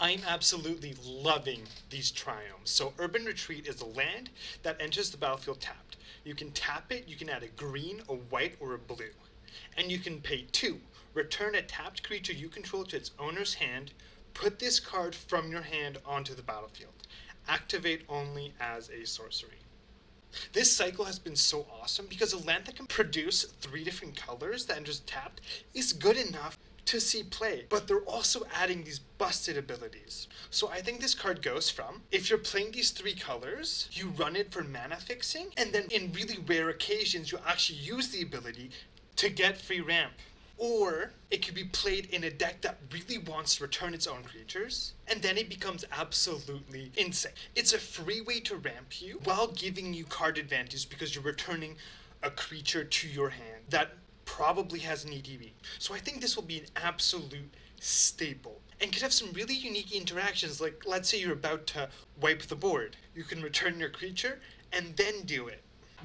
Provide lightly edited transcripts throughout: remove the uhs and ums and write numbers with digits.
I'm absolutely loving these triomes. So Urban Retreat is a land that enters the battlefield tapped. You can tap it, you can add a green, a white, or a blue. And you can pay 2. Return a tapped creature you control to its owner's hand. Put this card from your hand onto the battlefield. Activate only as a sorcery. This cycle has been so awesome because a land that can produce 3 different colors that enters tapped is good enough to see play, but they're also adding these busted abilities. So I think this card goes from, if you're playing these 3 colors, you run it for mana fixing, and then in really rare occasions you actually use the ability to get free ramp. Or it could be played in a deck that really wants to return its own creatures, and then it becomes absolutely insane. It's a free way to ramp you while giving you card advantage because you're returning a creature to your hand that probably has an EDB. So I think this will be an absolute staple and could have some really unique interactions, like let's say you're about to wipe the board. You can return your creature and then do it.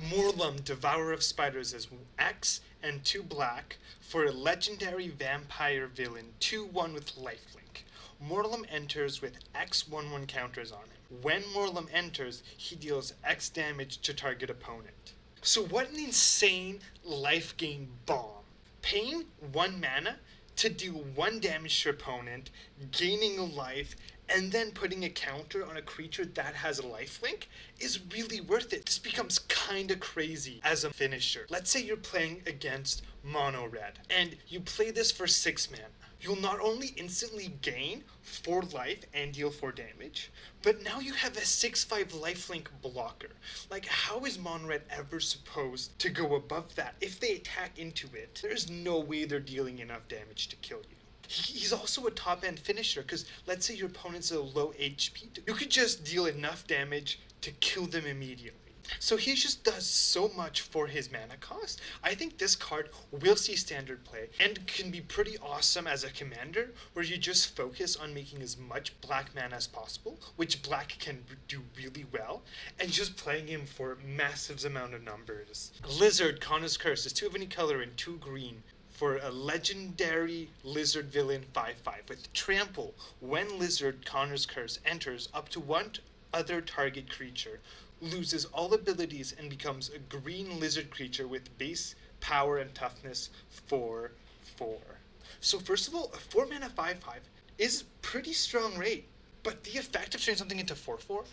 Morlun, Devourer of Spiders is X and 2 black for a legendary vampire villain 2/1 with lifelink. Morlun enters with X/1/1 counters on him. When Morlun enters, he deals X damage to target opponent. So what an insane life gain bomb. Paying 1 mana to deal 1 damage to your opponent, gaining a life, and then putting a counter on a creature that has a lifelink is really worth it. This becomes kinda crazy as a finisher. Let's say you're playing against mono red, and you play this for 6 mana. You'll not only instantly gain 4 life and deal 4 damage, but now you have a 6/5 lifelink blocker. Like, how is mono red ever supposed to go above that? If they attack into it, there's no way they're dealing enough damage to kill you. He's also a top-end finisher, because let's say your opponent's a low HP. You could just deal enough damage to kill them immediately. So he just does so much for his mana cost. I think this card will see standard play and can be pretty awesome as a commander, where you just focus on making as much black mana as possible, which black can do really well, and just playing him for massive amount of numbers. Lizard, Connor's Curse is 2 of any color and 2 green. For a legendary lizard villain 5/5 with trample. When Lizard Connor's Curse enters, up to 1 other target creature loses all abilities and becomes a green lizard creature with base power and toughness 4/4. So first of all, a 4 mana 5/5 is pretty strong rate, but the effect of turning something into 4/4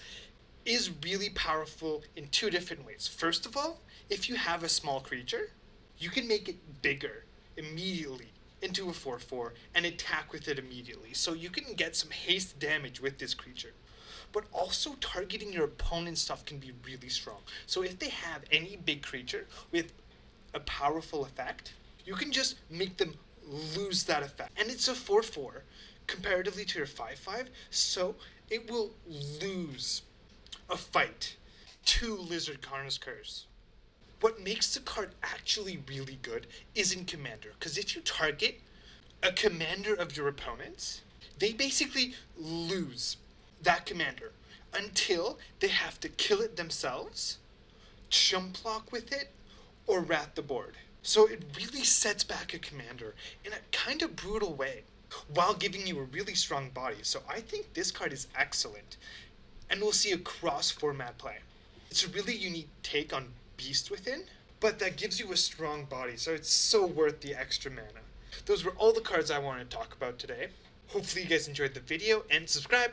is really powerful in 2 different ways. First of all, if you have a small creature, you can make it bigger immediately into a 4/4 and attack with it immediately. So you can get some haste damage with this creature. But also targeting your opponent's stuff can be really strong. So if they have any big creature with a powerful effect, you can just make them lose that effect. And it's a 4/4 comparatively to your 5/5, so it will lose a fight to Lizard Connor's Curse. What makes the card actually really good is in Commander, because if you target a commander of your opponents, they basically lose that commander until they have to kill it themselves, jump block with it, or rat the board. So it really sets back a commander in a kind of brutal way, while giving you a really strong body. So I think this card is excellent, and we'll see a cross-format play. It's a really unique take on Beast Within, but that gives you a strong body, so it's so worth the extra mana. Those were all the cards I wanted to talk about today. Hopefully you guys enjoyed the video, and subscribe!